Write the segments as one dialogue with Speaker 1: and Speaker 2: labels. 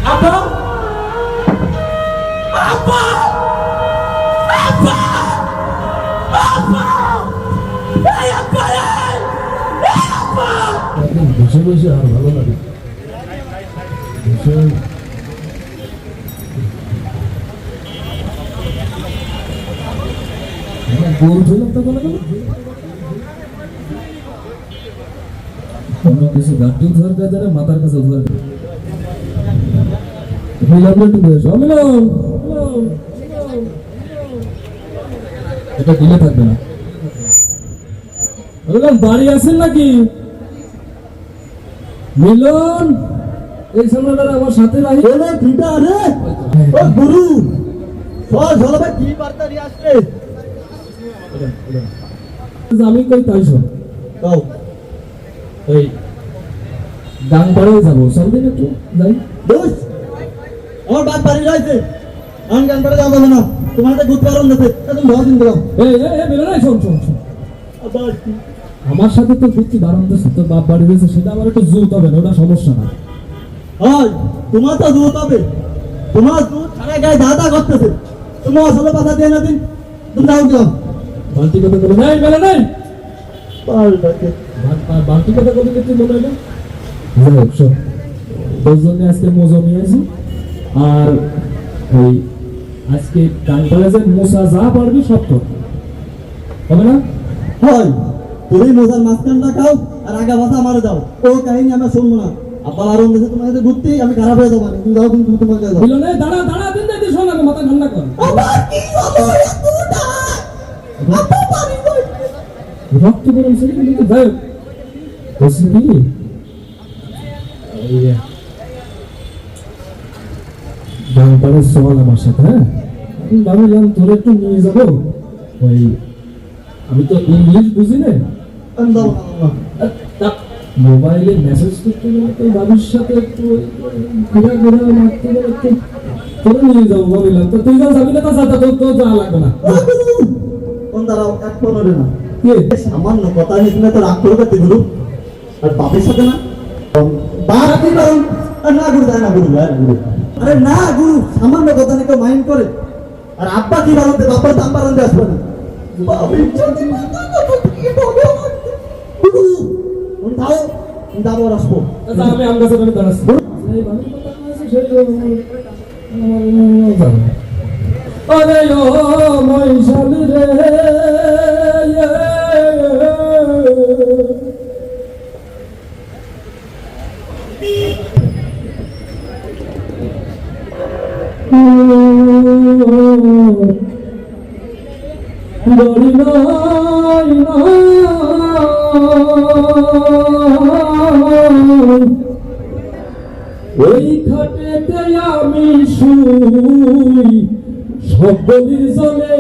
Speaker 1: আপা আপা আপা আপা এই আপা এই আপা
Speaker 2: বসে বসে আর ভালো লাগে গোল ধরলাম তো বলে গেল অন্য কিছু গাড়ি ধোয়ার কাজ আর মাথার কাছে ধোয়ার কাজ মিলাম একটু বয়স অমিলাম এটা দিলে থাকবে না বললাম বাড়ি আছেন নাকি মিলন এই সময়টা আমার সাথে রাখি
Speaker 3: গুরু কি বার্তা নিয়ে আসবে
Speaker 2: আমি কই তাই শোন ওই গান পাড়ে যাবো চলবেন একটু যাই
Speaker 3: দোষ আমার বাদ বাড়ি রয়েছে আমি গান পাড়ে যাবো না তোমার তো গুড পারন দিতে তুমি ভালো দিন দিলাম
Speaker 2: এই বেরো না শোন শোন শোন
Speaker 3: আবার কি
Speaker 2: আমার সাথে তো বুদ্ধি বারণ দিচ্ছে তোর বাপ বাড়ি রয়েছে সেটা আমার একটু জুত হবে না ওটা সমস্যা না
Speaker 3: হয় তোমার তো দুধ হবে তোমার দুধ ছাড়া গায়ে দাদা করতেছে তোমার আসলে কথা দিয়ে না দিন তুমি যাও দিলাম
Speaker 2: বালতি কথা বলে নাই বেলা নাই
Speaker 3: পাল্টাকে
Speaker 2: বালতি কথা বলে তুই মনে হলো যাই হোক শোন তোর জন্য আজকে মজা নিয়ে আসি আর ওই আজকে গান কলেজের মোসা যা পারবি সব তো হবে না
Speaker 3: হয় তুমি মোজার মাঝখানটা খাও আর আগা ভাষা আমারে দাও ও কাহিনী আমরা শুনবো না আব্বা আরম দেশে তোমার সাথে ঘুরতেই আমি খারাপ হয়ে যাবো তুমি যাও তুমি তোমার কাছে যাও
Speaker 2: মিলনে দাঁড়া দাঁড়া দিন দিন শোন আগে মাথা ঠান্ডা কর
Speaker 3: আবার কি হলো এতটা আব্বা পারি কই
Speaker 2: রক্ত গরম সেটা কিন্তু যাই হোক বলছি কি এই গান পাড়ে চল আমার সাথে হ্যাঁ আমি ভাবলাম তোর একটু নিয়ে যাবো ওই আমি তো ইংলিশ বুঝি না
Speaker 3: আন্দাও
Speaker 2: মোবাইলে মেসেজ করতে গেলে তো বাবুর সাথে একটু ঘোরা ঘোরা মারতে গেলে একটু তোরে নিয়ে যাবো ভাবলাম তো তুই যা যাবি না তা যা তো যাওয়া লাগবে না
Speaker 3: কোন দাঁড়াও এক পনেরো না
Speaker 2: কে
Speaker 3: সামান্য কথা নিয়ে তুমি তো রাগ করে করতে গুরু আর বাপের সাথে না বাপ কি কারণ না গুরু যায় না গুরু যায় গুরু আরে না গুরু সামান্য কথা নিয়ে কেউ মাইন্ড করে আর আব্বা কি বানাতে বাবার দাম বানাতে আসবে না বাপের সাথে মাথা কথা কি বলো গুরু উঠাও দাবো আসবো
Speaker 2: আচ্ছা আমি আমার কাছে দাঁড়াচ্ছি এই বাবুর কথা আছে সেই আরে ও মহিষাল রে বাড়ি নাই ওই খাটেতে আমি শুই সকলির জলে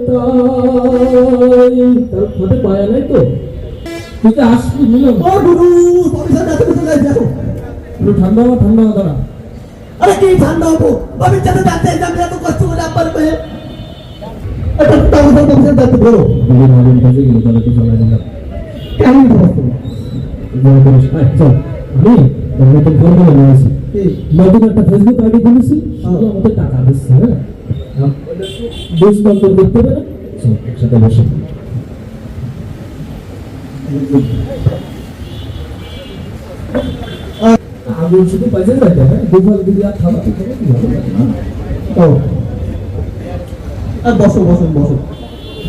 Speaker 2: তাই তার খাটে পায়া নাই তো তুই তো আসবি মিলন
Speaker 3: ও গুরু তুমি সাথে এত কিছু নাই দেখো
Speaker 2: একটু ঠান্ডা দাঁড়া
Speaker 3: আরে কি ঠান্ডা হবো বাবির সাথে যাতে আমি এত কষ্ট করে আব্বার পেয়ে এটা তাও তো তুমি যাতে বলো
Speaker 2: দিদির মালিন কাজে গেলে তাহলে তো চালাই দিলাম
Speaker 3: কেমন করছো
Speaker 2: চল আমি নতুন ফোন করে নিয়েছি
Speaker 3: কি
Speaker 2: নতুন একটা ফেসবুক আইডি খুলেছি শুধু আমাদের টাকা দিচ্ছে হ্যাঁ বেশ বন্ধ করতে পারে চল একসাথে বসে আগুন শুধু পাইছে যাইতে হ্যাঁ দুপুর দিদি আর খাওয়াতে খাবে ভালো লাগে না
Speaker 3: ও আর বসো বসো বসো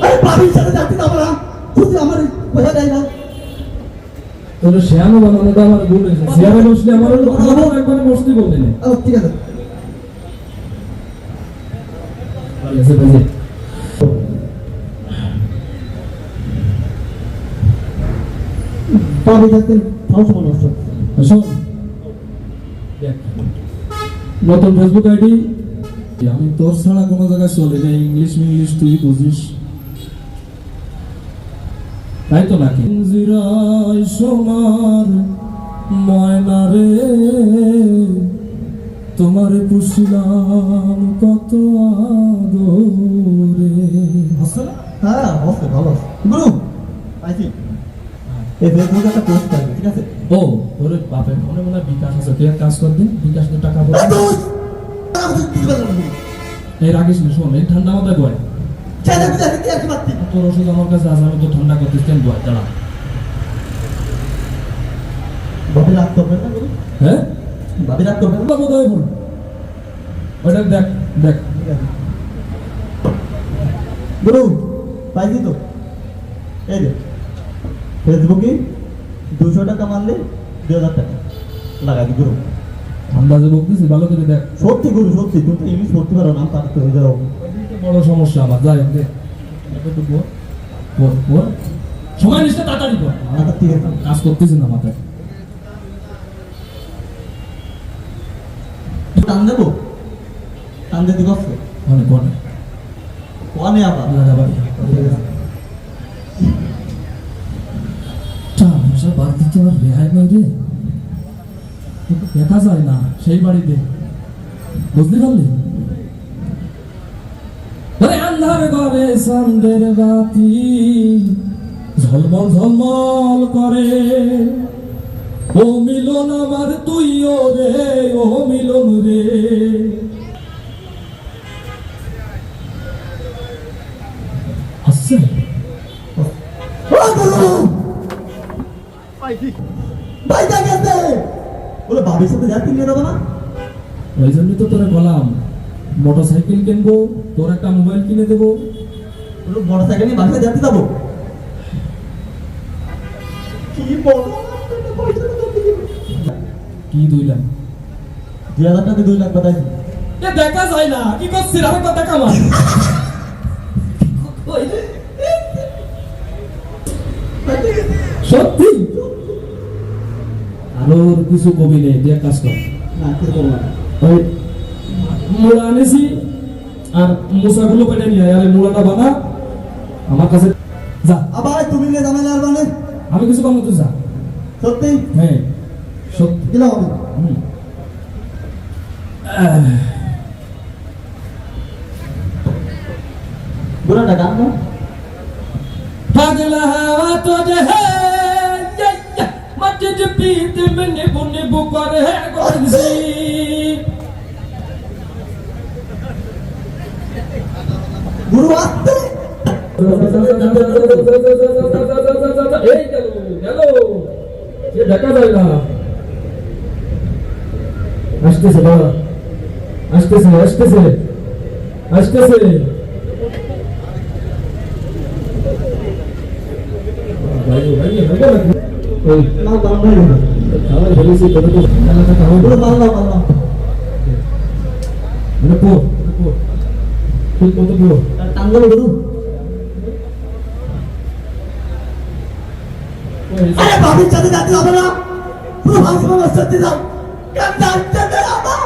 Speaker 3: আরে বাবির সাথে যাতে যাবো না শুধু আমার পয়সা দেয় না
Speaker 2: তোর শ্যামও বানানোটা আমার ভুল হয়েছে শ্যামে বসলে আমারও একবারে বসতে বলতে নেই
Speaker 3: ঠিক আছে
Speaker 2: এসে বাজে
Speaker 3: বাবি যাতে ফাউস মানুষ
Speaker 2: শোন দেখ নতুন ফেসবুক আইডি আমি তোর ছাড়া কোনো জায়গায় চলে না ইংলিশ তুই বুঝিস তাই তো নাকি জিরাই সোনার ময়না রে তোমার পুষিলাম কত আদরে
Speaker 3: হ্যাঁ বসো ভালো গুরু পাইছি এই ফেসবুকে একটা পোস্ট আছে ঠিক আছে
Speaker 2: ও ওরে বাপের মনে মনে বিকাশ আছে, তুই এক কাজ কর দিন, বিকাশ দিয়ে টাকা পড়ে এই রাখিস না, শোন এই ঠান্ডা মাথায় বয়, তোর ওষুধ আমার কাছে আছে, আমি তো ঠান্ডা করতেছি, কেন বয় দাঁড়া।
Speaker 3: ভাবি রাগ করবেন না গুরু?
Speaker 2: হ্যাঁ
Speaker 3: ভাবি রাগ করবেন না?
Speaker 2: কোথায় ফোন ওইটা দেখ দেখ
Speaker 3: গুরু পাইছি তো, এই যে ফেসবুকে 200 টাকা মারলে 2000 টাকা লাগাবি গুরু।
Speaker 2: আন্দাজে বলতেছি, ভালো করে দেখ।
Speaker 3: সত্যি গুরু সত্যি, তুমি তো ইংলিশ পড়তে পারো না, পারতে হয়ে যাও।
Speaker 2: বড় সমস্যা আমার, যাই হোক দেখ একটু পর পর পর সময় নিচ্ছে, তাড়াতাড়ি পর,
Speaker 3: আচ্ছা ঠিক আছে।
Speaker 2: কাজ করতেছি না মাথায়।
Speaker 3: টান দেবো, টান দিতে কষ্ট
Speaker 2: অনেক অনেক
Speaker 3: কনে আবার
Speaker 2: লাগাবাড়ি
Speaker 3: ঠিক আছে।
Speaker 2: মশা বার দিতে আমার রেহাই নেই রে, দেখা যায় না সেই বাড়িতে, বুঝতে পারলি? আন্ধার ঘরে চাঁদের বাতি ঝলমল ঝলমল করে, ও মিলন আমার তুইও রে, ও মিলন রে। আসছে
Speaker 3: বাইটা গেছে বলে ভাবির সাথে যাত্রী নিয়ে যাবো না।
Speaker 2: ওই জন্যই তো তোরা বললাম মোটর সাইকেল কিনবো, তোর একটা মোবাইল কিনে দেবো।
Speaker 3: বলে মোটর সাইকেল নিয়ে বাসায় যাত্রী যাবো, কি বলো?
Speaker 2: কি 2 লাখ?
Speaker 3: 2000 টাকা 2 লাখ বাতাইছি।
Speaker 2: দেখা যায় না, কি করছিস? আমার কথা কামা সত্যি আরো কিছু কবি নেই, দিয়ে কাজ কর।
Speaker 3: না কি করবো না,
Speaker 2: ওই মোড়া আনেছি আর মশাগুলো পেটে নিয়ে আয়, আর এই মোড়াটা বানা আমার কাছে, যা।
Speaker 3: আবার তুমি নিয়ে ঝামেলা আর মানে
Speaker 2: আমি কিছু কম তো, যা।
Speaker 3: সত্যি
Speaker 2: হ্যাঁ সত্যি।
Speaker 3: দিলাম আমি।
Speaker 2: হুম।
Speaker 3: বুড়াটা গান না
Speaker 2: পাগলা হাওয়া তো যে হে মাটি যে পিতে মনে বনে বুকারে হে গজি
Speaker 3: গুরু আসতে
Speaker 2: এই গেল সে দেখা যায় না, আসতেছে বাবা, আসতেছে আসতেছে আসতেছে।
Speaker 3: না বাম ভাই গুরু মারলাম মারলাম টান দেবো গুরু। আরে ভাবির সাথে যাত্রী হবে না, পুরো ভাবি আমার সাথে যাও, কেন যাচ্ছে না আমার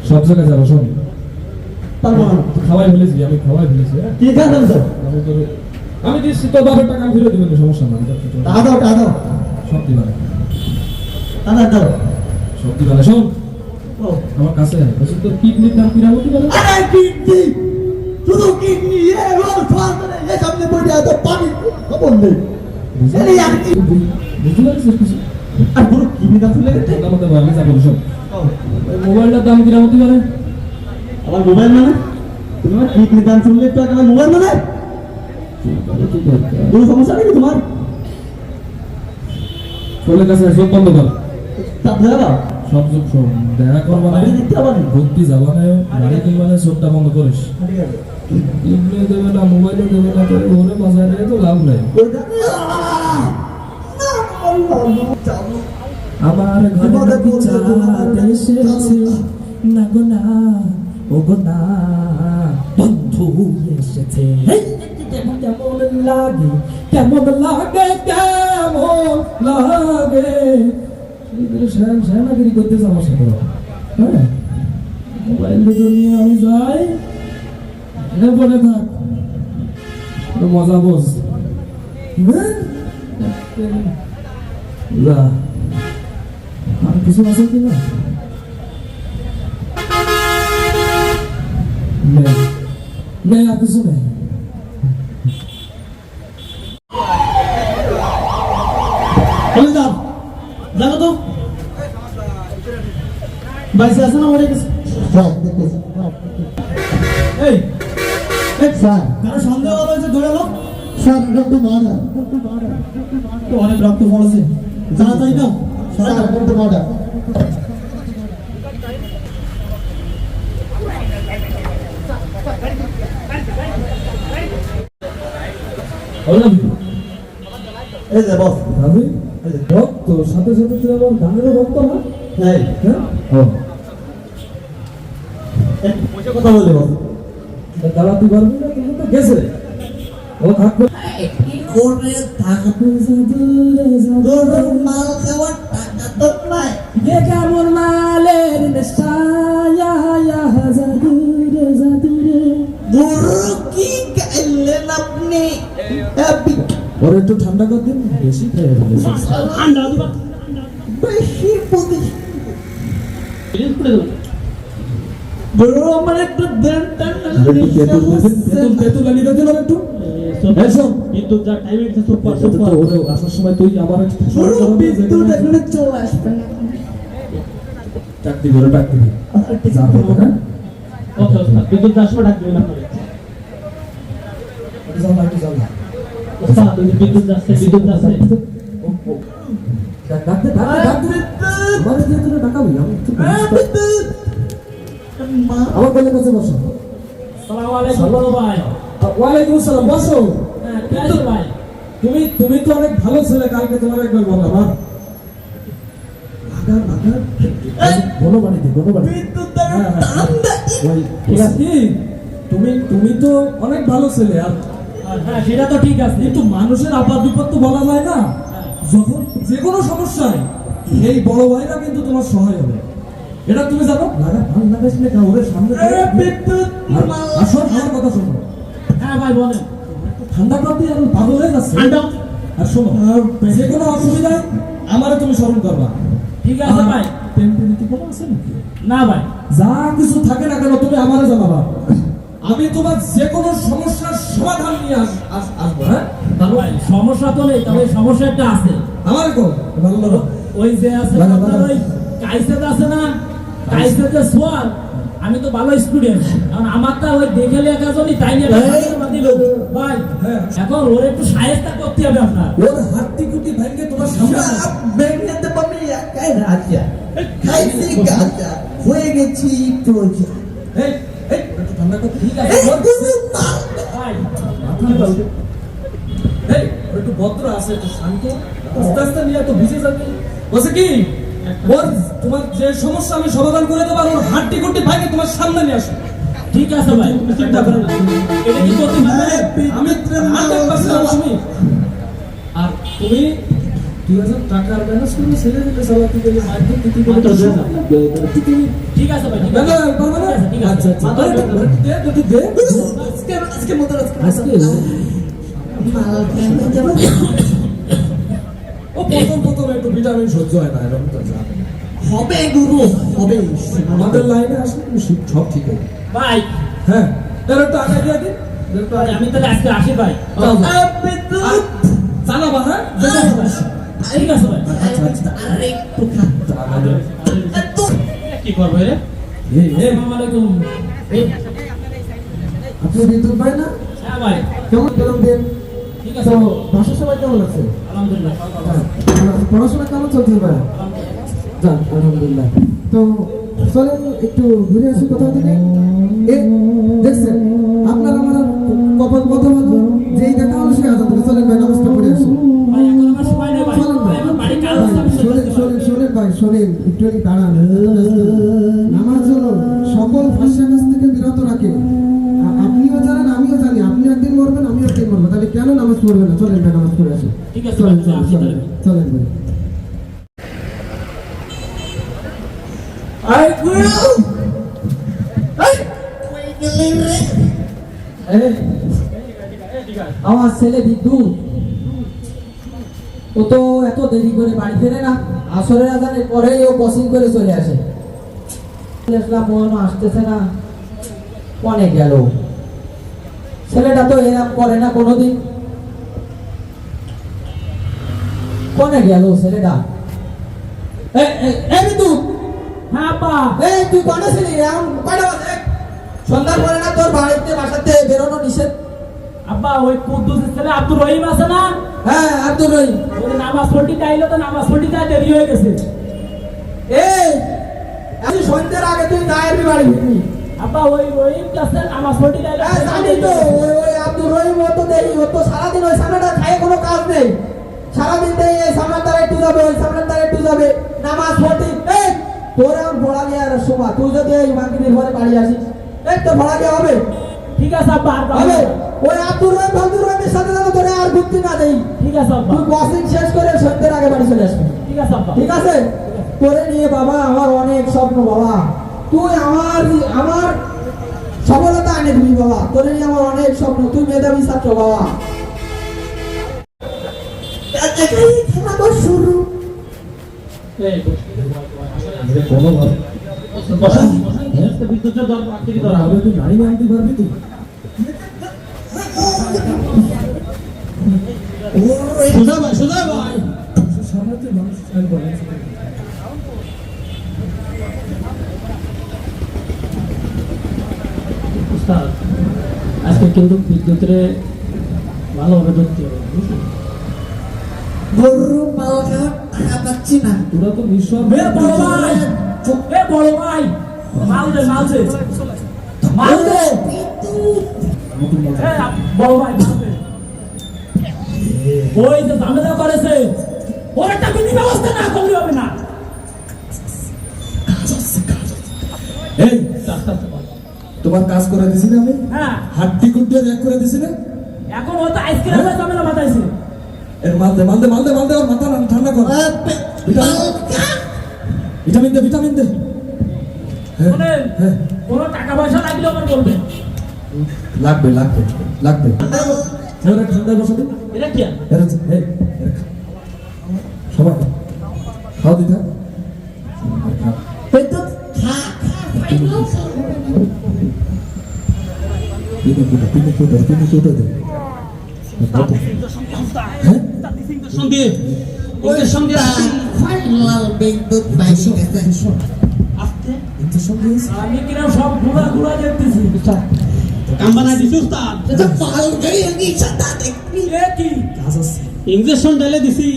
Speaker 2: সব জায়গায় যাবো, শোন
Speaker 3: পারবো না।
Speaker 2: খাওয়াই ফেলেছি, আমি খাওয়াই ফেলেছি।
Speaker 3: কি খাবেন স্যার?
Speaker 2: আমি দিচ্ছি তোর বাপের টাকা আমি ফিরে দেবেন, সমস্যা না।
Speaker 3: টাকা দাও টাকা দাও
Speaker 2: সব দিবানে,
Speaker 3: টাকা দাও।
Speaker 2: সব দিবানে। শোন
Speaker 3: ও
Speaker 2: আমার কাছে আয়, বলছি তোর কিডনির দাম কিরামতি বলে।
Speaker 3: আরে কিডনি, শুধু কিডনি এ ও ফালতু এ সামনে পড়ে এত পানি খবর নেই। আরে আর কি
Speaker 2: বুঝতে পারছিস কিছু?
Speaker 3: আর পুরো কিডনি দাম চলে গেছে।
Speaker 2: ঠান্ডা মাথায় ভাবি যা বলি, শোন
Speaker 3: ও,
Speaker 2: ওই মোবাইলটার দাম কিরামতি বলে।
Speaker 3: আমার মোবাইল মানে তুমি আমার কিডনি দাম শুনলে তো আমার মোবাইল মানে কোনো সমস্যা নেই তোমার?
Speaker 2: ফোনের কাছে সব বন্ধ কর,
Speaker 3: চাপ দেওয়া দাও।
Speaker 2: সব চোখ শোন, দেখা করবা না,
Speaker 3: বাড়ি দেখতে হবে না।
Speaker 2: ভক্তি যাবা না, গাড়ি কিনবা না, চোখটা বন্ধ করিস।
Speaker 3: ঠিক আছে
Speaker 2: কিডনি দেবে না, মোবাইলও দেবে না, তোর ওরে বাজায় রে তো লাভ নাই। আমার ঘরে বিচার এসেছে না গো না, ও গো না, বন্ধু এসেছে। কেমন লাগে, কেমন লাগে, কেমন লাগে, শ্যানাগিরি করতেছে আমার সাথে। হ্যাঁ মোবাইল দুটো নিয়ে আমি যাই, এরপরে থাক, মজা বোঝ। যা, আর কিছু আছে কিনা? নেই, আর কিছু নেই।
Speaker 1: হলদার দেখো তো বাইসে আছে না মরে গেছে
Speaker 3: স্যার দেখতেছি
Speaker 1: এই
Speaker 3: স্যার
Speaker 1: কারো সন্দেহ হয়েছে ধরে লো
Speaker 3: স্যার ডক্টর মারা
Speaker 1: তো অনেক রক্ত পড়েছে তাড়াতাড়ি দাও
Speaker 3: স্যার ডক্টর মারা
Speaker 2: বললাম
Speaker 3: এই যে বস
Speaker 2: ভাবি ভক্ত সাথে সাথে তুই আবার গানেরও ভক্ত না
Speaker 3: এই
Speaker 2: হ্যাঁ ও
Speaker 3: কথা বলে বস
Speaker 2: দাঁড়াতে পারবি না কিন্তু তো গেছে ও থাকবে
Speaker 3: কি করে থাকবে দূর মাল খাওয়ার টাকা তো নাই
Speaker 2: কে কেমন মালের নেশা ইয়া ইয়া জাদুরে জাদুরে
Speaker 3: দূর কি গাইলেন আপনি
Speaker 2: ওর একটু ঠান্ডা কর দিন বেশি খেয়ে ফেলেছে
Speaker 1: ঠান্ডা দিবা
Speaker 3: বেশি বুদ্ধি
Speaker 1: রিলিজ করে দাও
Speaker 3: দূর আমার একটু দেন
Speaker 2: তেতুল আনি দিন আর একটু এসব
Speaker 1: কিন্তু যা টাইম আছে সুপার
Speaker 2: তো ওরে আসার সময় তুই আবার
Speaker 3: বিদ্যুৎ এখানে চলে আসবে না
Speaker 2: চাকরি করে ডাকতে যা বলবো না
Speaker 1: ওকে ওস্তাদ বিদ্যুৎ আসবে ডাকবে না করে
Speaker 2: যাও না যাও না
Speaker 1: ওস্তাদ বিদ্যুৎ যাচ্ছে
Speaker 2: ডাকতে আমার দিয়ে তোরা ডাকাবি আমি একটু আমার গলে কাছে বসো
Speaker 1: আসসালামু আলাইকুম বড় ভাই
Speaker 2: ওয়ালাইকুম আসসালাম বসো
Speaker 1: হ্যাঁ কে আছে ভাই
Speaker 2: তুমি তো অনেক ভালো ছেলে কালকে তোমার একবার বললাম বলো বাড়িতে
Speaker 3: বিদ্যুৎ
Speaker 2: ওই ঠিক আছে কি? তুমি তো অনেক ভালো ছেলে আর
Speaker 1: হ্যাঁ সেটা তো ঠিক আছে
Speaker 2: কিন্তু মানুষের আপদ বিপদ তো বলা যায় না যখন যে কোনো সমস্যায় এই বড় ভাইরা কিন্তু তোমার সহায় হবে এটা তুমি জানো লাগা ভাল লাগাইস না কাউরে সামনে
Speaker 3: বিদ্যুৎ
Speaker 2: আসল আমার কথা শোনো
Speaker 1: হ্যাঁ ভাই বলেন
Speaker 2: ঠান্ডা করতে আর পাগল হয়ে যাচ্ছে
Speaker 1: ঠান্ডা
Speaker 2: আর শোনো যে কোনো অসুবিধায় আমারে তুমি স্মরণ করবা
Speaker 1: ঠিক আছে ভাই
Speaker 2: টেম্পারেচার কোনো আছে নাকি
Speaker 1: না ভাই
Speaker 2: যা কিছু থাকে না কেন তুমি আমারে জানাবা আমি তোমার যে কোনো সমস্যার সমাধান নিয়ে আসবো হ্যাঁ
Speaker 1: ভাই সমস্যা তো নেই তবে সমস্যা একটা আছে
Speaker 2: আমার কোন ভালো লাগলো
Speaker 1: ওই যে আছে
Speaker 2: ভালো,
Speaker 1: আপনার
Speaker 2: ভালো।
Speaker 1: ওই কাইসেট আছে না কাইসেটে সোয়াল আমি তো ভালো স্টুডেন্ট কারণ আমারটা ওই দেখে লেখা জনি তাই নিয়ে দিল ভাই
Speaker 2: হ্যাঁ।
Speaker 1: এখন ওর একটু সাহেস্তা করতে হবে আপনার
Speaker 2: ওর হাতটি কুটি ভেঙে তোমার সামনে
Speaker 3: বেগনাতে পাবি একাই রাজা খাইছি গাজা হয়ে গেছি প্রজা
Speaker 2: এই এই একটু ঠান্ডা কর ঠিক আছে
Speaker 1: ভাই
Speaker 2: এই ওর একটু ভদ্র আছে একটু শান্ত আস্তে আস্তে নিয়ে তো ভিজে যাবে বলছে কি ওর তোমার যে সমস্যা আমি সমাধান করে দেবো আর ওর হাড্ডি কুটি ভেঙে তোমার সামনে নিয়ে আসো
Speaker 1: ঠিক আছে ভাই চিন্তা করেন না এটা কি করতে হবে
Speaker 2: আমি 100% তুমি আর তুমি 2000 টাকার ব্যালেন্স করে ছেড়ে দিতে চালাতে গেলে মাইকে দিতে গেলে
Speaker 1: মাত্র 2000 ঠিক আছে ভাই ঠিক আছে ঠিক আছে
Speaker 2: আচ্ছা আচ্ছা দে দে
Speaker 3: আজকে মতো
Speaker 2: আজকে ও প্রথম একটু ভিটামিন সহ্য হয় না এরকম তো জানো
Speaker 3: হবে গুরু হবে
Speaker 2: আমাদের লাইনে আসলে তুমি সব ঠিক হবে
Speaker 1: ভাই
Speaker 2: হ্যাঁ তাহলে একটু আগে দিয়ে দিন একটু আগে
Speaker 1: আমি তাহলে আজকে আসি ভাই
Speaker 3: বিদ্যুৎ
Speaker 2: জানাবা হ্যাঁ
Speaker 1: ঠিক আছে ভাই
Speaker 2: আচ্ছা আচ্ছা
Speaker 3: আরেকটু এত
Speaker 1: কি করবো রে আসসালামু আলাইকুম
Speaker 3: আপনি বিদ্যুৎ ভাই না
Speaker 1: হ্যাঁ ভাই
Speaker 3: কেমন গেলাম দিন
Speaker 1: ঠিক আছে
Speaker 3: বাসার সবাই কেমন আছে
Speaker 1: আলহামদুলিল্লাহ
Speaker 3: পড়াশোনা কেমন চলছে ভাই যান আলহামদুলিল্লাহ তো চলেন একটু ঘুরে আসি কোথাও থেকে দেখছেন আপনার আমার কপাল কথা বলবো যেই দেখা হলো সে আজাদ করে চলেন ভাই নমস্কার করে আসি
Speaker 1: ভাই এখন আমার সময় নেই ভাই
Speaker 3: চলেন ভাই
Speaker 1: আমার বাড়ি কাজ আছে আমি
Speaker 3: শোনেন ভাই শোনেন একটু দাঁড়ান নামাজ হলো সকল ভাষার কাছ থেকে বিরত রাখে আপনিও জানেন আমিও জানি আপনি একদিন মরবেন আমিও একদিন মরবো তাহলে কেন নামাজ পড়বেন না চলেন ভাই নামাজ পড়ে আসি
Speaker 1: ঠিক আছে
Speaker 3: চলেন
Speaker 1: ভাই, আসি তাহলে।
Speaker 3: চলেন ভাই
Speaker 4: আমার ছেলে বিদ্যুৎ ও তো এত দেরি করে বাড়ি ফেরে না আসরের আজানের পরেই ও কোচিং করে চলে আসে আসলাম মন আসতেছে না অনেক গেল ছেলেটা তো এরকম করে না কোনোদিন কোনে গেল ছেলেটা? এই বিন্দু,
Speaker 1: হ্যাঁ আব্বা।
Speaker 4: এই তুই কোনে ছিলি? এখন কয়টা বাজে? সন্ধ্যার পরে না তোর বাড়িতে বাসাতে বেরোনো নিষেধ?
Speaker 1: আব্বা ওই কুদ্দুসের ছেলে আব্দুর রহিম আছে না,
Speaker 4: হ্যাঁ আব্দুল রহিম।
Speaker 1: ওই নামাজ পড়তে আইলো তো নামাজ পড়তে দেরি হয়ে গেছে।
Speaker 4: এই আমি সন্ধ্যার আগে তুই গায়ের বাড়ি ফিরবি।
Speaker 1: আব্বা ওই রহিম কাছে নামাজ পড়তে আইলো।
Speaker 4: হ্যাঁ জানি তো, ওই আব্দুল রহিম ও তো দেরি, ও তো সারাদিন ওই সামনেটা খায় কোনো কাজ নেই। সারাদিন দেই এই সামনের দ্বারা একটু যাবে, ওই সামনের দ্বারা একটু যাবে, নামাজ পড়তে। এই তোর এখন ভোলা দেওয়ার সময়, তুই যদি এই মার্কেটের ঘরে বাড়ি আসিস, এই তো ভোলা দেওয়া হবে।
Speaker 1: ঠিক আছে আব্বা, আর
Speaker 4: হবে ওই আব্দুর রহিমের সাথে যেন তোরে আর ঘুরতে না দেই।
Speaker 1: ঠিক আছে আব্বা,
Speaker 4: তুই কোচিং শেষ করে সন্ধ্যের আগে বাড়ি চলে আসবি।
Speaker 1: ঠিক আছে আব্বা।
Speaker 4: ঠিক আছে? তোরে নিয়ে বাবা আমার অনেক স্বপ্ন বাবা, তুই আমার সফলতা এনে দিবি বাবা, তোরে নিয়ে আমার অনেক স্বপ্ন, তুই মেধাবী ছাত্র বাবা। শুরু
Speaker 1: এই
Speaker 2: কোনো ভাব
Speaker 1: বিদ্যুতের দরকার আছে কি
Speaker 2: তোরা
Speaker 1: দরকার?
Speaker 2: আগে তুই গাড়ি আনতে পারবি তুই?
Speaker 1: সোজা ভাই, সোজা ভাই।
Speaker 2: সামনে তুই মানুষ স্টাইল করে
Speaker 1: উস্তাদ, আজকে কিন্তু বিদ্যুতের ভালোভাবে ধরতে হবে, বুঝলি?
Speaker 4: গরু পাওয়া টাকা পাচ্ছি না।
Speaker 2: তোরা তো নিঃস্বার্থ
Speaker 1: এ বড় ভাই, এ বড় ভাই, মাল দে, মাল দে, মাল দে। এ বড় ভাই, মাল দে। ওই যে ঝামেলা করেছে, ওর একটা বিধি ব্যবস্থা না করলে হবে না।
Speaker 2: এই তোমার কাজ করে দিছি না আমি?
Speaker 1: হ্যাঁ,
Speaker 2: হাড্ডি গুড্ডি এক করে দিছি না?
Speaker 1: এখন ও তো আইসক্রিমের ঝামেলা বাতাইছে।
Speaker 2: এর মালদে মালদে মালদে মালদে আর মাথা ঠান্ডা কর। ভিটামিন দে, ভিটামিন দে। হ্যাঁ,
Speaker 1: শোনেন,
Speaker 2: হ্যাঁ,
Speaker 1: কোনো টাকা পয়সা লাগলে আমার বলবেন।
Speaker 2: লাগবে লাগবে লাগবে। এবারে ঠান্ডা বসা দিন।
Speaker 1: এটা কি আর?
Speaker 2: সবাই খাওয়া দিতে হ্যাঁ
Speaker 1: সঙ্গে ওদের সঙ্গে
Speaker 4: ফাইনাল বিদ্যুৎ বাইশে গেছে।
Speaker 1: আমি কিরম সব ঘুরা ঘুরা দেখতেছি।
Speaker 5: কাম্বানা দিছি উস্তাদ
Speaker 4: এটা পাল গই আমি সাদা দেখবি।
Speaker 1: এ কি?
Speaker 2: কাজ আছে
Speaker 5: ইনজেকশন ঢেলে দিছি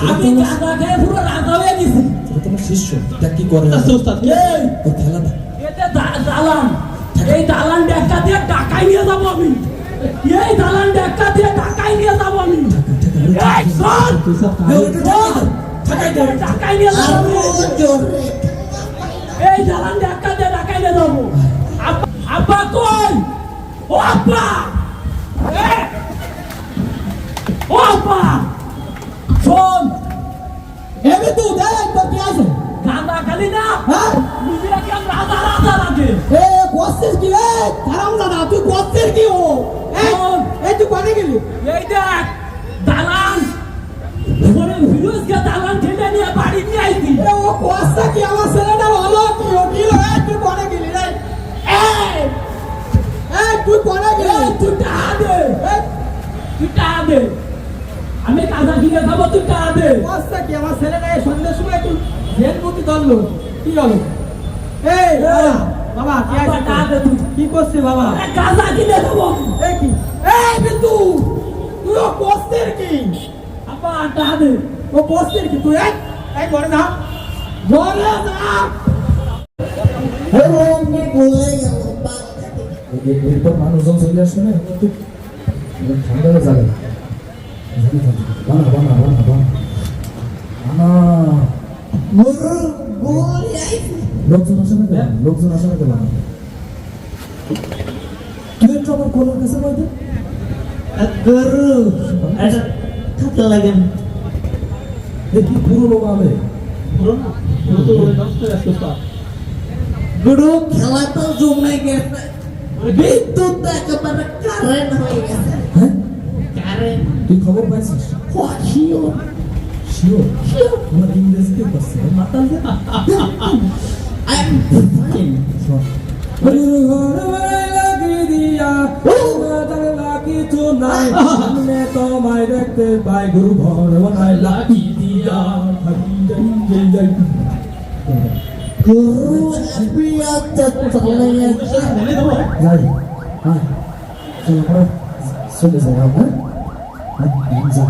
Speaker 1: আমি গাঁদা খেয়ে পুরো রাজা হয়ে গেছি।
Speaker 2: তোমার শিষ্য এটা কি করে
Speaker 5: আছে উস্তাদ
Speaker 1: এই,
Speaker 2: ওর খেলাটা
Speaker 1: এটা দালান। এই দালান ডাক্কা দিয়ে ঢাকায় নিয়ে যাবো আমি। এই দালান ডাক্কা দিয়ে ঢাকায় নিয়ে যাবো আমি। এই শোন, শোন, ঢাকায় নিয়ে যাবো আমি। এই দালান ডাক্কা দিয়ে ঢাকায় নিয়ে যাবো। আব্বা কই? ও আব্বা, এ! ও আব্বা, শোন,
Speaker 4: এবে তুই দেখ তো কি আছে?
Speaker 1: গাঁদা খালি না,
Speaker 4: হ্যাঁ?
Speaker 1: নিজেরা কেমন রাজা রাজা লাগে।
Speaker 4: এ কোসেস কি রে? হারামজাদা তুই কোসেস কি ও? এই তুই কোনে গেলি?
Speaker 1: এই দেখ দালান, ওরে ফিরোজকে দালান ঠেলে নিয়ে বাড়ি নিয়ে আইছি।
Speaker 4: এ ও কোসটা কি আমার ছেলেটা ভালো কি ও কি রে? তুই কোনে গেলি রে? এই তুই কোনে গেলি?
Speaker 1: তুই টাকা দে,
Speaker 4: এই
Speaker 1: তুই টাকা দে। আমি কাঁচা কিনে খাবো, তুই টাকা দে।
Speaker 4: কোসটা কি আমার ছেলেটা এই সন্ধ্যার সময় তুই জেল মুক্তি দললো কি হলো? এই বাবা কি
Speaker 1: আব্বা,
Speaker 4: আছে?
Speaker 1: টাকা দে তুই।
Speaker 4: কি করছিস বাবা?
Speaker 1: আরে কাঁচা কিনে খাবো।
Speaker 4: এই কি? এই বিন্দু তুই ও কোসের কি?
Speaker 1: আব্বা টাকা দে।
Speaker 4: ও কোসের কি তুই? এই ঘরে যা, ঘরে যা।
Speaker 2: এরপর মানুষজন চলে আসবে না একটু ঠান্ডা হয়ে যাবে বানা বানা বানা বানা বানা লোকজন আসে না কেন? লোকজন আসে না কেন? তুই একটু আমার কোলের কাছে বলতে
Speaker 3: গরু এটা খাতে লাগেন
Speaker 2: দেখি পুরো আমি
Speaker 5: পুরো না পুরো তো ওরে নষ্ট হয়ে আসছে উস্তাদ
Speaker 3: গরু খেলা তো জমে গেছে বিদ্যুৎ একেবারে কারেন্ট হয়ে গেছে
Speaker 2: হ্যাঁ
Speaker 3: কারেন্ট
Speaker 2: তুই খবর পাইছিস?
Speaker 3: শিওর
Speaker 2: শিওর আমার ইংরেজিতে পারছে মাতাল দে
Speaker 3: আই এম ফাইন
Speaker 2: শোন ঘর লাগিয়ে দিয়া কিছু নাই সামনে তোমায় দেখতে পাই গুরু ভগবান লাকি দিয়া থাকি যাই যাই
Speaker 3: গুরু বিয়াতে চলে গেছে
Speaker 5: ঢেলে দেবো
Speaker 3: যাই হ্যাঁ চলো করো চলে যাও হ্যাঁ যাও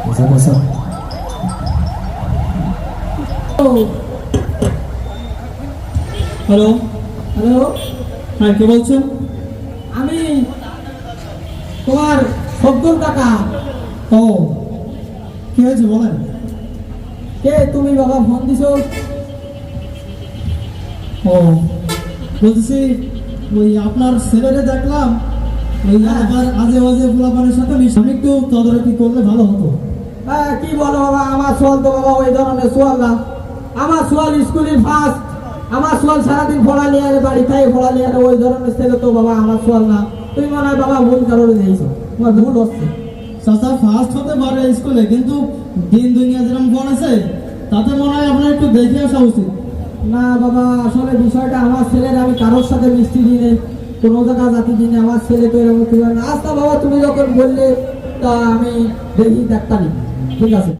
Speaker 3: বসো বসো
Speaker 5: হ্যালো
Speaker 4: হ্যালো
Speaker 5: হ্যাঁ কে বলছেন
Speaker 4: আমি তোমার সদ্দুর কাকা।
Speaker 5: ও কি হয়েছে বলেন
Speaker 4: কে তুমি বাবা ফোন দিছো?
Speaker 5: ও বলতেছি ওই আপনার ছেলেরে দেখলাম ওই এলাকার আজে বাজে পোলাপানের সাথে আমি একটু তদারকি করলে ভালো হতো
Speaker 4: হ্যাঁ কি বলো বাবা, আমার সোয়াল তো বাবা ওই ধরনের সোয়াল না। আমার সোয়াল স্কুলের ফার্স্ট, আমার সোয়াল সারাদিন পড়া নিয়ে আনে, বাড়ি থেকে পড়া নিয়ে আনে, ওই ধরনের ছেলে তো বাবা আমার সোয়াল না। তুমি মনে হয় বাবা ভুল কারণে দিয়েছো, তোমার ভুল হচ্ছে।
Speaker 5: চাচা ফার্স্ট হতে পারে স্কুলে কিন্তু দিন দুনিয়া যেরকম ফোন আছে তাতে মনে হয় আপনার একটু দেখে আসা উচিত
Speaker 4: না বাবা, আসলে বিষয়টা আমার ছেলের আমি কারোর সাথে মিষ্টি দিই নেই, কোনো জায়গা জাতি দিই নেই। আমার ছেলে তো এরকম কি না। আচ্ছা বাবা তুমি যখন বললে তা আমি দেখি দেখতাম, ঠিক আছে।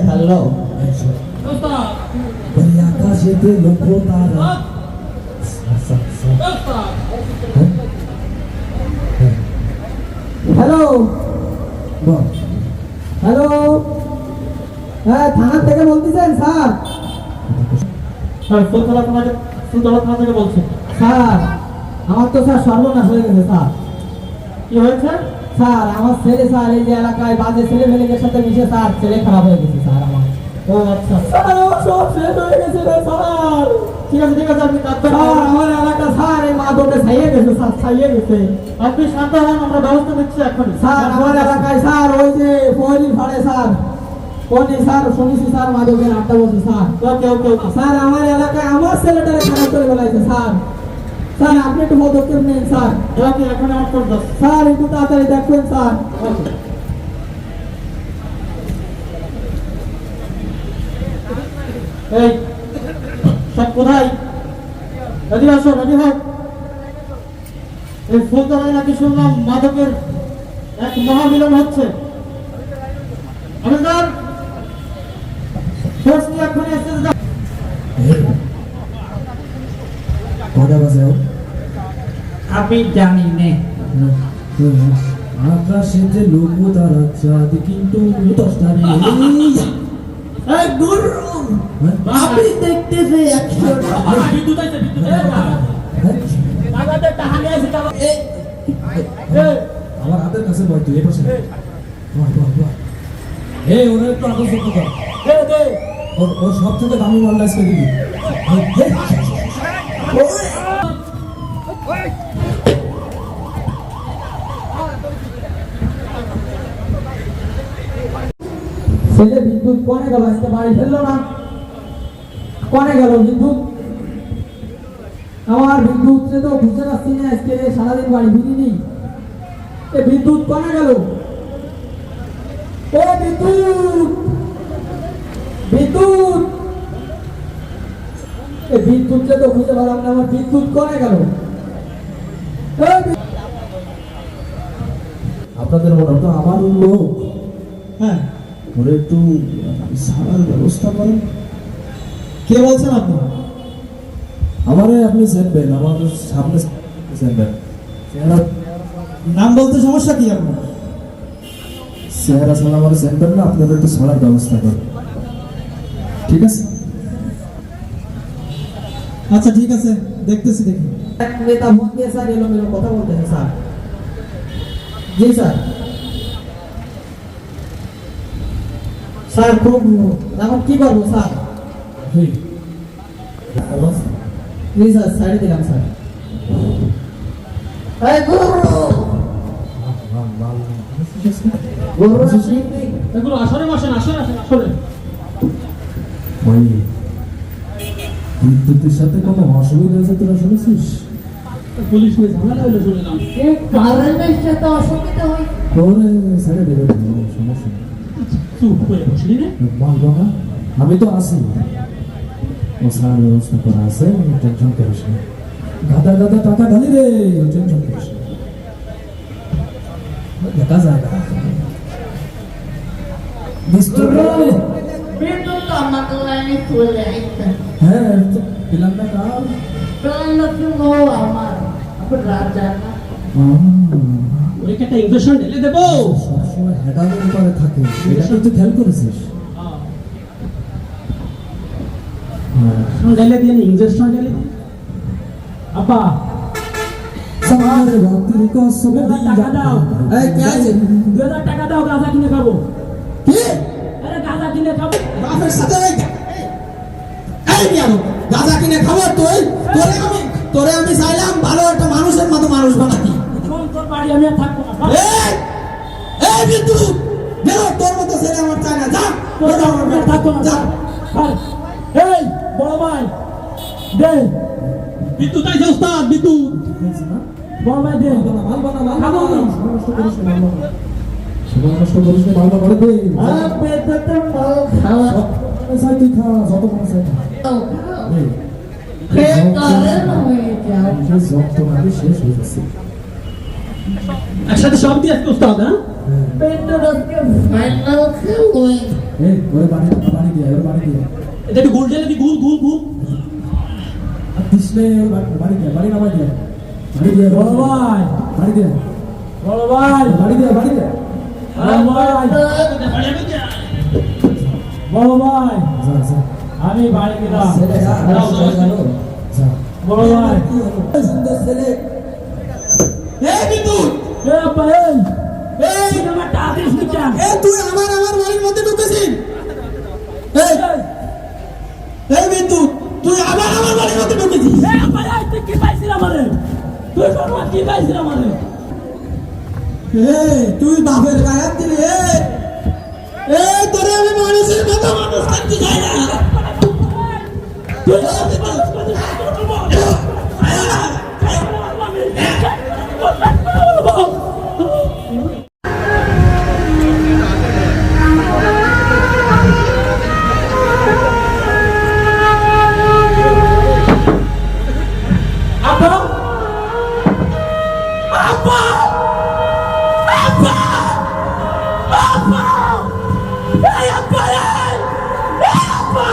Speaker 3: হ্যালো
Speaker 2: ওই আকাশেতে লক্ষ্য তারা
Speaker 4: হ্যালো
Speaker 2: বল
Speaker 4: হ্যালো, হ্যাঁ থানা থেকে বলতেছেন স্যার?
Speaker 5: স্যার ফুলতলা থানা থেকে বলছি
Speaker 4: স্যার আমার তো স্যার সর্বনাশ হয়ে গেছে স্যার।
Speaker 5: কি হয়েছে
Speaker 4: স্যার আমার ছেলে স্যার এই যে এলাকায় বাজে ছেলে মেয়েদের সাথে মিশে স্যার ছেলে খারাপ হয়ে গেছে স্যার আমার।
Speaker 5: ও আচ্ছা
Speaker 4: স্যার আমার সব শেষ হয়ে গেছে রে স্যার।
Speaker 5: ঠিক আছে আপনি কাঁদবেন না।
Speaker 4: স্যার আমার এলাকা স্যার এই মাদকে ছাইয়ে গেছে স্যার, ছাইয়ে গেছে।
Speaker 5: আপনি শান্ত হন, আমরা ব্যবস্থা নিচ্ছি এখন
Speaker 4: স্যার আমার এলাকায় স্যার ওই যে পহরির ফাড়ে স্যার কোনি স্যার শুনেছি স্যার মাদকের আড্ডা বলছে স্যার।
Speaker 5: ওকে ওকে ওকে
Speaker 4: স্যার আমার এলাকায় আমার ছেলেটারে খারাপ করে বেলাইছে স্যার। স্যার আপনি একটু পদক্ষেপ নেন স্যার।
Speaker 5: ওকে এখন আমার ফোন দাও
Speaker 4: স্যার একটু তাড়াতাড়ি দেখবেন স্যার।
Speaker 5: ওকে এই সব কোথায় রেডি আসো রেডি হোক এই ফুলতলায় নাকি শুনলাম মাদকের এক মহামিলন হচ্ছে আমাদের ফোর্স নিয়ে এক্ষুনি এসে
Speaker 2: কটা বাজে
Speaker 4: আমি জানি নে।
Speaker 2: আকাশেতে লক্ষ্য তারা চাঁদ কিন্তু 10টা নেই
Speaker 3: এই গুরু আপনি দেখতেছে 100
Speaker 1: বিদ্যুৎ আছে, বিদ্যুৎ
Speaker 2: আমার হাতের কাছে বয় তুই এই পাশে এই ওরা একটু আদর করতে কর ওর সব থেকে দামি মালটা আজকে দিবি
Speaker 4: ছেলে বিদ্যুৎ কোনে গেল, আজকে বাড়ি ফেললো না, কোনে গেল বিদ্যুৎ? আমার বিদ্যুৎ সে তো বুঝতে পারছি না, আজকে সারাদিন বাড়ি ফিরিনি। এ বিদ্যুৎ কোনে গেল? এ বিদ্যুৎ, বিদ্যুৎ, এ বিদ্যুৎ সে তো খুঁজে পেলাম না, আমার বিদ্যুৎ কোনে গেল?
Speaker 2: আপনাদের মনে তো আমার লোক
Speaker 5: হ্যাঁ
Speaker 2: ওরা একটু সারার ব্যবস্থা করেন
Speaker 5: কে বলছেন আপনি
Speaker 2: আমারে আপনি চেনবেন আমার সামনে চেনবেন
Speaker 5: নাম বলতে সমস্যা কি আপনার
Speaker 2: চেহারা ছাড়া আমার চেনবেন না আপনারা একটু ছাড়ার ব্যবস্থা করেন ঠিক আছে
Speaker 5: আচ্ছা ঠিক আছে দেখতেছি দেখি
Speaker 4: এক নেতা ভোট দিয়ে স্যার এলোমেলো কথা বলতেছে স্যার। জি স্যার, স্যার খুব এখন কি করবো স্যার?
Speaker 2: ঠিক
Speaker 4: জি স্যার ছাড়ি দিলাম স্যার। এই গুরু, গুরু আসেন।
Speaker 1: এগুলো আসরে বসেন, আসরে আসেন, আসরে।
Speaker 2: ওই বিদ্যুতের সাথে কোনো অসুবিধা হয়েছে তোরা শুনেছিস
Speaker 1: পুলিশ নিয়ে ঝামেলা হলো শুনলাম।
Speaker 6: কারেন্টের সাথে অসুবিধা হয়
Speaker 2: তোরে ছেড়ে দেবে সমস্যা নেই
Speaker 1: চুপ করে বসলি না?
Speaker 2: বলবো না আমি তো আছি ও সারা ব্যবস্থা করা আছে টেনশন করিস না গাদা গাদা টাকা ঢালি রে, টেনশন করিস না। দেখা যায় না। Mister
Speaker 6: Betul sama kalian itu leher.
Speaker 2: হ্যাঁ, তো পেলাম না কাল।
Speaker 6: Kalian itu mau amar, apa raja?
Speaker 1: ওই একটা ইনজেকশন ঢেলে দেবো।
Speaker 2: সবসময় হেডালের উপরে থাকে, এটা কিন্তু খেয়াল করেছিস?
Speaker 1: ঢেলে দিয়ে ইনজেকশন ঢেলে দিয়ে। আব্বা
Speaker 2: সামার রাতের কসম
Speaker 1: টাকা দাও।
Speaker 4: এই কে আছে
Speaker 1: 2000 টাকা দাও, গাঁজা কিনে খাবো।
Speaker 4: কি
Speaker 1: আরে গাঁজা কিনে খাবো।
Speaker 4: বাপের সাথে এই নিয়ে গাঁজা কিনে খাবো? তোরে আমি চাইলাম ভালো একটা মানুষের মতো মানুষ বানাতি।
Speaker 1: শোন, তোর বাড়ি আমি আর থাকবো না।
Speaker 4: এই বিদ্যুৎ বেরো, তোর মতো ছেলে আমার চাই না। যা
Speaker 1: তোর বাড়ি আমি আর থাকবো না।
Speaker 4: যা।
Speaker 1: এই বড় ভাই দে।
Speaker 5: বিদ্যুৎ আইছে ওস্তাদ, বিদ্যুৎ।
Speaker 1: বড় ভাই দে।
Speaker 2: মাল বানা, মাল
Speaker 1: খাবো
Speaker 2: বানা।
Speaker 1: না।
Speaker 2: সময় নষ্ট করিস না, মাল বানা। সময় নষ্ট করিস না, মাল বানা করে দে।
Speaker 6: Apa itu mau kalah?
Speaker 2: যত চাই তুই খা, যত মনে চাই খা।
Speaker 6: Tahu.
Speaker 2: এই,
Speaker 6: Kalian mau jauh.
Speaker 2: এই রক্ত মারি শেষ হয়ে যাচ্ছে।
Speaker 1: একসাথে সব দিয়ে আজকে উস্তাদ, হ্যাঁ?
Speaker 6: Betul itu final kue.
Speaker 2: এই, ওরে বাড়ি দিয়ে, ওরে বাড়ি দিয়ে।
Speaker 1: এটা একটু গোল ঢেলে দি, গোল গোল গোল।
Speaker 2: আর দিসলে বাড়ি দিয়ে, বাড়ি নামাই দিয়ে। বাড়ি দিয়ে,
Speaker 1: বড় ভাই,
Speaker 2: বাড়ি দিয়ে,
Speaker 1: বড় ভাই,
Speaker 2: বাড়ি দিয়ে, বাড়ি দিয়ে।
Speaker 1: বড় ভাই, বড় ভাই,
Speaker 2: যা, যা।
Speaker 1: আমি বাড়ি গেলাম।
Speaker 2: ছেলে, যা, যা।
Speaker 1: বড় ভাই,
Speaker 4: সুন্দর ছেলে। এই বিদ্যুৎ
Speaker 1: এ আব্বা, এই
Speaker 4: এই
Speaker 1: তুই আমার টাকা দিস নি কেন?
Speaker 4: তুই আমার বাড়ির মধ্যে ঢুকেছিস। এই
Speaker 1: এই,
Speaker 4: এই বিদ্যুৎ তুই আবার আমার বাড়ির মধ্যে ঢুকেছিস।
Speaker 1: এই আব্বা, এই তুই কি পাইছিস আমারে? তুই বড় ভাই কি পাইছিস আমারে?
Speaker 4: এই তুই বাপের গায়ে দিলি। এই তোরে আমি মানুষের মতো মানুষ করতে চাই না।
Speaker 1: তুই আমাকে মানুষ করে দিস, তোর বলবো। Apa? Apa? Apa? Apa? Hey, apa? Hey, apa?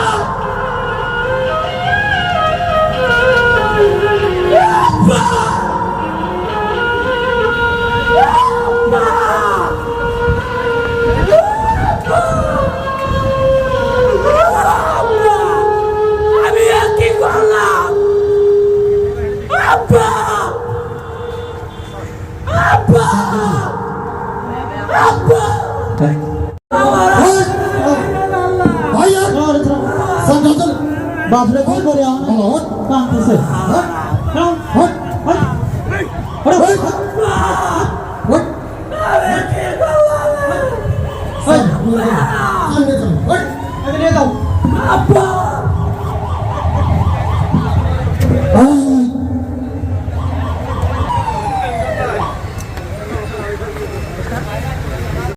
Speaker 1: আমি আর কি করলাম? আব্বা! আব্বা! আব্বা!
Speaker 4: বাপরে কি করে আমার কাঁদতেছে।
Speaker 1: আব্বা!